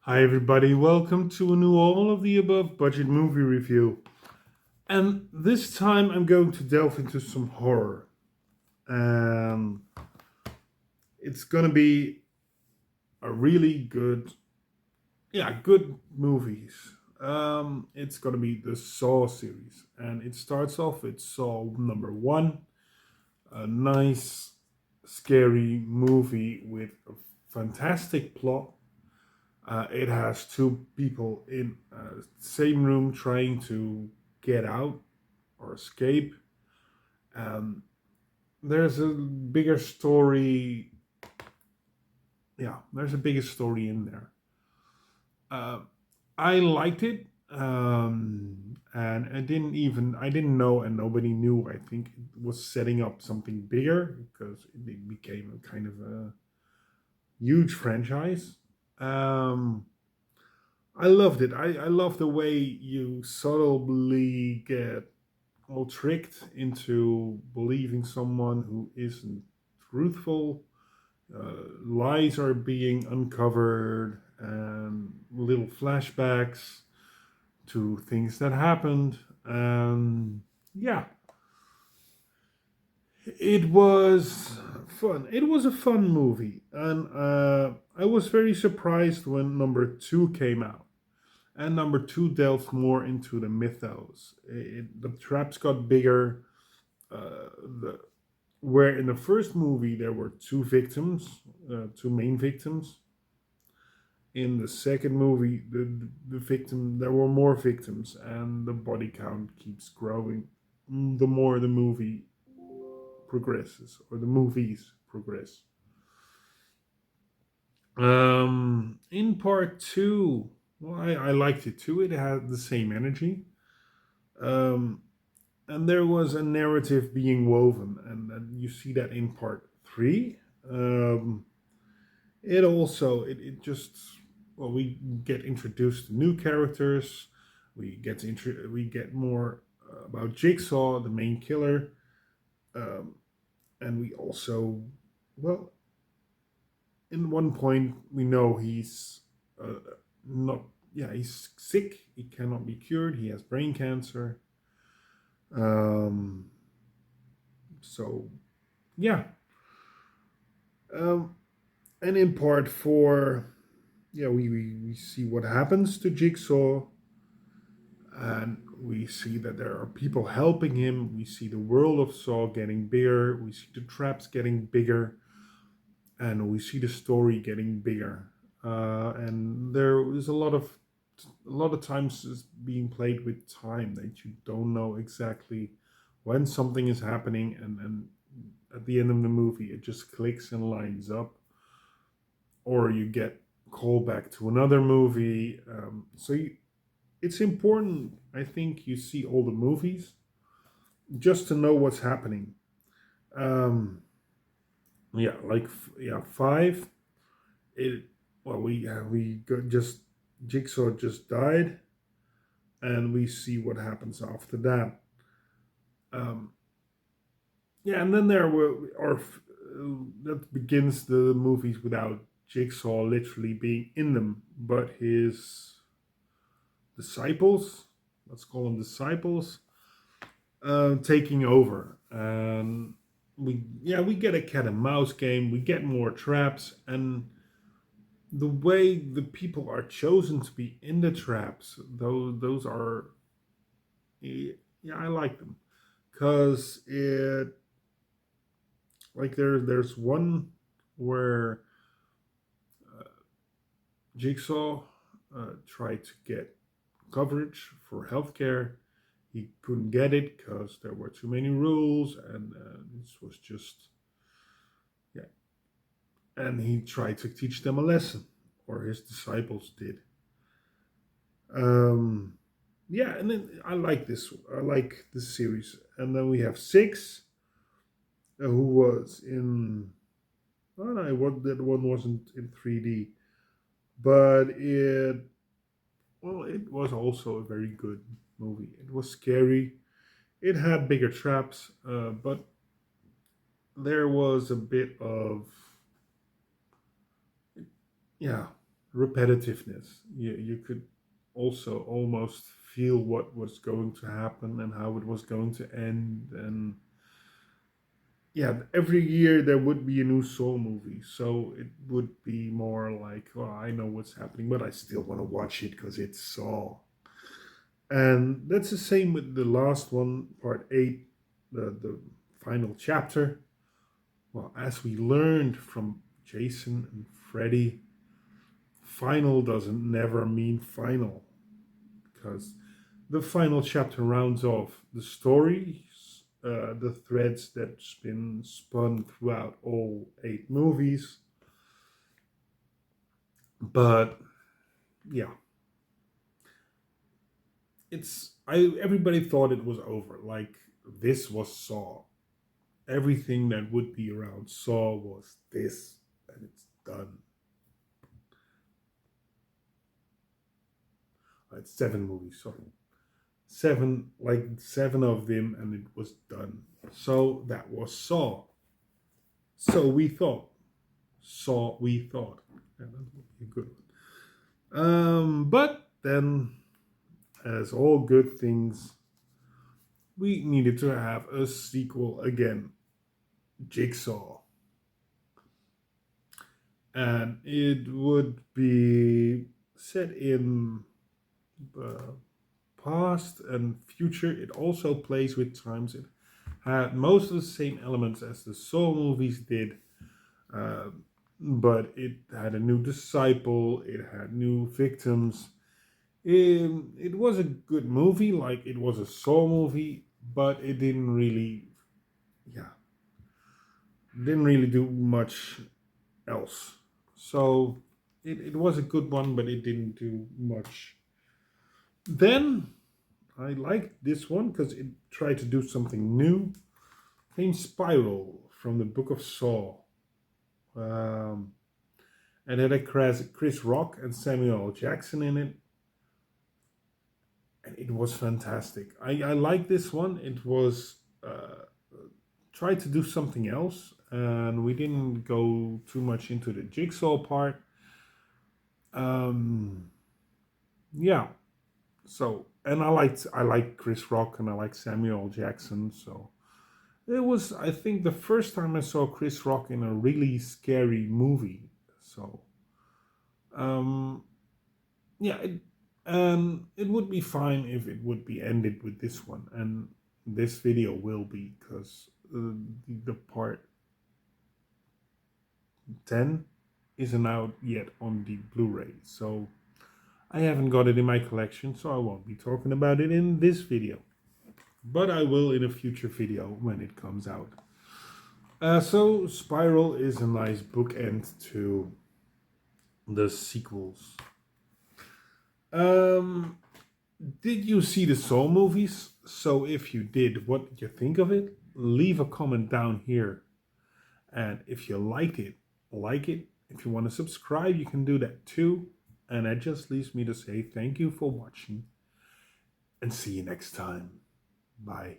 Hi, everybody. Welcome to a new all of the above budget movie review. And this time I'm going to delve into some horror. And it's going to be a really good movies. It's going to be the Saw series. And it starts off with Saw number one, a nice, scary movie with a fantastic plot. It has two people in the same room trying to get out or escape. Um, there's a bigger story. Yeah, there's a bigger story in there. Uh, I liked it, and I didn't know, and nobody knew. I think it was setting up something bigger because it became a kind of a huge franchise. Um, I loved it. I love the way you subtly get all tricked into believing someone who isn't truthful. Lies are being uncovered, and little flashbacks to things that happened. Yeah, it was fun. It was a fun movie, and I was very surprised when number two came out. And number two delved more into the mythos. The traps got bigger. The Where in the first movie there were two victims, two main victims. In the second movie, the victim there were more victims, and the body count keeps growing. The more the movie progresses, or the movies progress. In part two, well, I liked it too. It had the same energy. Um, and there was a narrative being woven, and you see that in part three. It just, well, we get introduced to new characters. We get more about Jigsaw, the main killer. um, and we also, well, in one point we know he's not, yeah, he's sick. He cannot be cured. He has brain cancer. um, so yeah. Um, and in part four, yeah, we see what happens to Jigsaw, and we see that there are people helping him. We see the world of Saw getting bigger. We see the traps getting bigger, and we see the story getting bigger. And there is a lot of times is being played with time that you don't know exactly when something is happening, and at the end of the movie it just clicks and lines up, or you get called back to another movie. It's important, I think, you see all the movies just to know what's happening. Um, yeah, yeah, five. It well, we got just Jigsaw just died, and we see what happens after that. Um, yeah, and then there were or that begins the movies without Jigsaw literally being in them, but his disciples, let's call them disciples, taking over. And we get a cat and mouse game. We get more traps, and the way the people are chosen to be in the traps, those are, yeah, I like them, because it, like, there's one where Jigsaw tried to get coverage for healthcare. He couldn't get it because there were too many rules, and this was just, yeah. And he tried to teach them a lesson, or his disciples did. Um, yeah, and then I like this. I like this series, and then we have six, who was in. I don't know what that one wasn't in 3D, but it was also a very good movie. It was scary. It had bigger traps, but there was a bit of, yeah, repetitiveness. You could also almost feel what was going to happen and how it was going to end. And yeah, every year there would be a new Saw movie. So it would be more like, oh, I know what's happening, but I still want to watch it because it's Saw. And that's the same with the last one, part 8, the final chapter. Well, as we learned from Jason and Freddy, final doesn't never mean final, because the final chapter rounds off the stories, the threads that's been spun throughout all 8 movies. But yeah, everybody thought it was over. Like, this was Saw. Everything that would be around Saw was this, and it's done. It's 7 movies, sorry. Seven of them, and it was done. So that was Saw. So we thought. Saw, we thought. And that would be a good one. But then, as all good things, we needed to have a sequel again. Jigsaw. And it would be set in past and future. It also plays with times. It had most of the same elements as the Saw movies did, but it had a new disciple. It had new victims. It was a good movie, like it was a Saw movie, but it didn't really, yeah, didn't really do much else. So it was a good one, but it didn't do much. Then I liked this one because it tried to do something new. Came Spiral from the Book of Saw. Um, and it had Chris Rock and Samuel L. Jackson in it. And it was fantastic. I like this one. It was tried to do something else, and we didn't go too much into the jigsaw part. Yeah. So, and I like Chris Rock and I like Samuel L. Jackson. So it was, I think, the first time I saw Chris Rock in a really scary movie. So yeah, it would be fine if it would be ended with this one, and this video will be, because the part 10 isn't out yet on the Blu-ray, so I haven't got it in my collection, so I won't be talking about it in this video, but I will in a future video when it comes out. So Spiral is a nice bookend to the sequels. Did you see the Saw movies? So if you did, what did you think of it? Leave a comment down here. And if you liked it, like it. If you want to subscribe, you can do that too. And that just leaves me to say thank you for watching and see you next time. Bye.